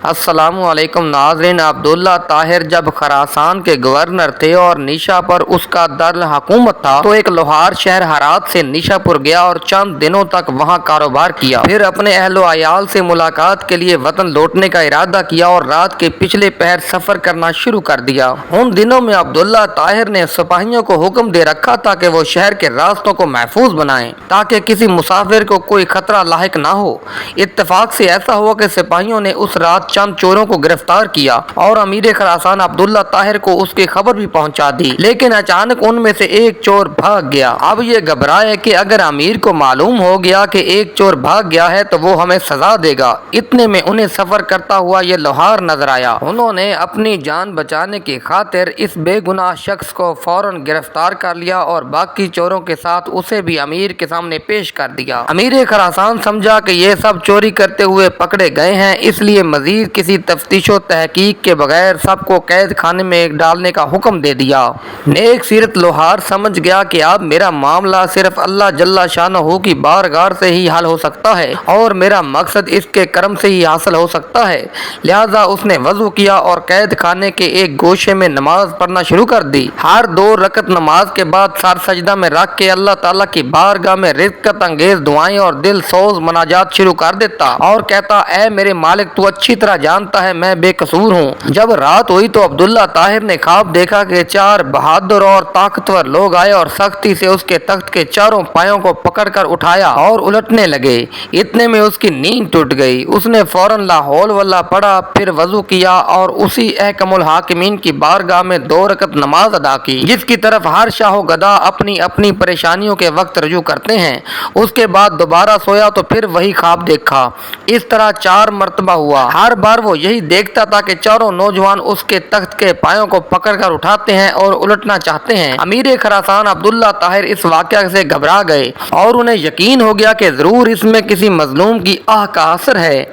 السلام علیکم ناظرین، عبداللہ طاہر جب خراسان کے گورنر تھے اور نیشا پر اس کا دارالحکومت تھا تو ایک لوہار شہر ہرات سے نیشا پور گیا اور چند دنوں تک وہاں کاروبار کیا۔ پھر اپنے اہل و عیال سے ملاقات کے لیے وطن لوٹنے کا ارادہ کیا اور رات کے پچھلے پہر سفر کرنا شروع کر دیا۔ ان دنوں میں عبداللہ طاہر نے سپاہیوں کو حکم دے رکھا تھا کہ وہ شہر کے راستوں کو محفوظ بنائیں تاکہ کسی مسافر کو کوئی خطرہ لاحق نہ ہو۔ اتفاق سے ایسا ہوا کہ سپاہیوں نے اس رات چند چوروں کو گرفتار کیا اور امیر خراسان عبداللہ طاہر کو اس کی خبر بھی پہنچا دی، لیکن اچانک ان میں سے ایک چور بھاگ گیا۔ اب یہ گھبرائے کہ اگر امیر کو معلوم ہو گیا کہ ایک چور بھاگ گیا ہے تو وہ ہمیں سزا دے گا۔ اتنے میں انہیں سفر کرتا ہوا یہ لوہار نظر آیا۔ انہوں نے اپنی جان بچانے کی خاطر اس بے گناہ شخص کو فوراً گرفتار کر لیا اور باقی چوروں کے ساتھ اسے بھی امیر کے سامنے پیش کر دیا۔ امیر خراسان سمجھا کہ یہ سب چوری کرتے ہوئے پکڑے گئے ہیں، اس لیے مزید کسی تفتیش و تحقیق کے بغیر سب کو قید خانے میں ڈالنے کا حکم دے دیا۔ نیک سیرت لوہار سمجھ گیا کہ اب میرا معاملہ صرف اللہ جل شانہ کی بارگاہ سے ہی حل ہو سکتا ہے اور میرا مقصد اس کے کرم سے ہی حاصل ہو سکتا ہے، لہذا اس نے وضو کیا اور قید خانے کے ایک گوشے میں نماز پڑھنا شروع کر دی۔ ہر 2 رکعت نماز کے بعد سر سجدہ میں رکھ کے اللہ تعالیٰ کی بارگاہ میں رقت انگیز دعائیں اور دل سوز مناجات شروع کر دیتا اور کہتا، اے میرے مالک، تو اچھی طرح جانتا ہے میں بے قصور ہوں۔ جب رات ہوئی تو عبداللہ طاہر نے خواب دیکھا کہ 4 بہادر اور طاقتور لوگ آئے اور سختی سے اس کے تخت کے چاروں پایوں کو پکڑ کر اٹھایا اور الٹنے لگے۔ اتنے میں اس کی نیند ٹوٹ گئی۔ اس نے فوراً لا حول ولا پڑھا، پھر وضو کیا اور اسی احکم الحاکمین کی بارگاہ میں 2 رکعت نماز ادا کی جس کی طرف ہر شاہ و گدا اپنی اپنی پریشانیوں کے وقت رجوع کرتے ہیں۔ اس کے بعد دوبارہ سویا تو پھر وہی خواب دیکھا۔ اس طرح 4 مرتبہ ہوا۔ ہر بار وہ یہی دیکھتا تھا کہ چاروں نوجوان اس کے تخت کے پایوں کو پکڑ کر اٹھاتے ہیں اور الٹنا چاہتے ہیں۔ امیر خراسان عبداللہ طاہر اس واقعہ سے گھبرا گئے اور انہیں یقین ہو گیا کہ ضرور اس میں کسی مظلوم کی آہ کا اثر ہے۔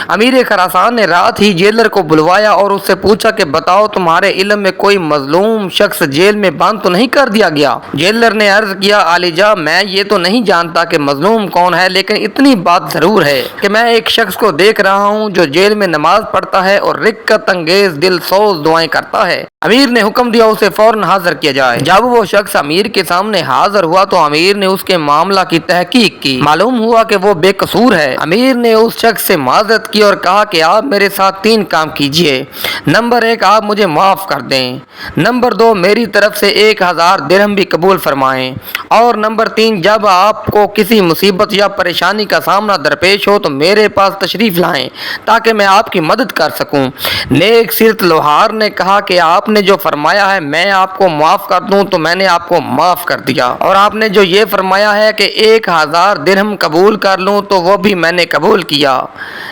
امیر خراسان نے رات ہی جیلر کو بلوایا اور اس سے پوچھا کہ بتاؤ، تمہارے علم میں کوئی مظلوم شخص جیل میں بند تو نہیں کر دیا گیا؟ جیلر نے عرض کیا، عالیجاں، میں یہ تو نہیں جانتا کہ مظلوم کون ہے، لیکن اتنی بات ضرور ہے کہ میں ایک شخص کو دیکھ رہا ہوں جو جیل میں نماز پڑھتا ہے اور رقت انگیز دل سوز دعائیں کرتا ہے۔ امیر نے حکم دیا اسے فوراً حاضر کیا جائے۔ جب وہ شخص امیر کے سامنے حاضر ہوا تو امیر نے اس کے معاملہ کی تحقیق کی۔ معلوم ہوا کہ وہ بے قصور ہے۔ امیر نے اس شخص سے معذرت کی اور کہا کہ آپ میرے ساتھ 3 کام کیجئے۔ نمبر 1، آپ مجھے معاف کر دیں۔ نمبر 2، میری طرف سے 1000 درہم بھی قبول فرمائیں۔ اور نمبر 3، جب آپ کو کسی مصیبت یا پریشانی کا سامنا درپیش ہو تو میرے پاس تشریف لائیں تاکہ میں آپ کی مدد کر سکوں۔ نیک سیرت لوہار نے کہا کہ آپ نے جو فرمایا ہے میں آپ کو معاف کر دوں تو میں نے آپ کو معاف کر دیا، اور آپ نے جو یہ فرمایا ہے کہ 1000 درہم قبول کر لوں تو وہ بھی میں نے قبول کیا،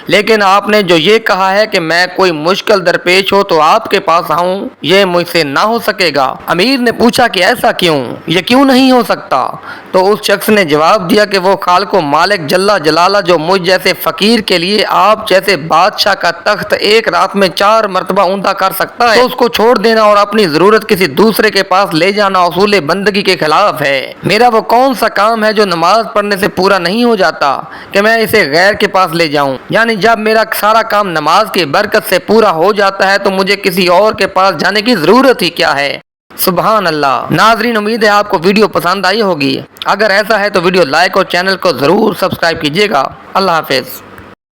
لیکن آپ نے جو یہ کہا ہے کہ میں کوئی مشکل درپیش ہو تو آپ کے پاس آؤں، یہ مجھ سے نہ ہو سکے گا۔ امیر نے پوچھا کہ ایسا کیوں، یہ کیوں نہیں ہو سکتا؟ تو اس شخص نے جواب دیا کہ وہ خالق و مالک جل جلالہ جو مجھ جیسے فقیر کے لیے آپ جیسے بادشاہ کا تخت ایک رات میں 4 مرتبہ اوندا کر سکتا ہے تو اس کو چھوڑ دینا اور اپنی ضرورت کسی دوسرے کے پاس لے جانا اصول بندگی کے خلاف ہے۔ میرا وہ کون سا کام ہے جو نماز پڑھنے سے پورا نہیں ہو جاتا کہ میں اسے غیر کے پاس لے جاؤں؟ یعنی جب میرا سارا کام نماز کی برکت سے پورا ہو جاتا ہے تو مجھے کسی اور کے پاس جانے کی ضرورت ہی کیا ہے؟ سبحان اللہ۔ ناظرین، امید ہے آپ کو ویڈیو پسند آئی ہوگی۔ اگر ایسا ہے تو ویڈیو لائک اور چینل کو ضرور سبسکرائب کیجیے گا۔ اللہ حافظ۔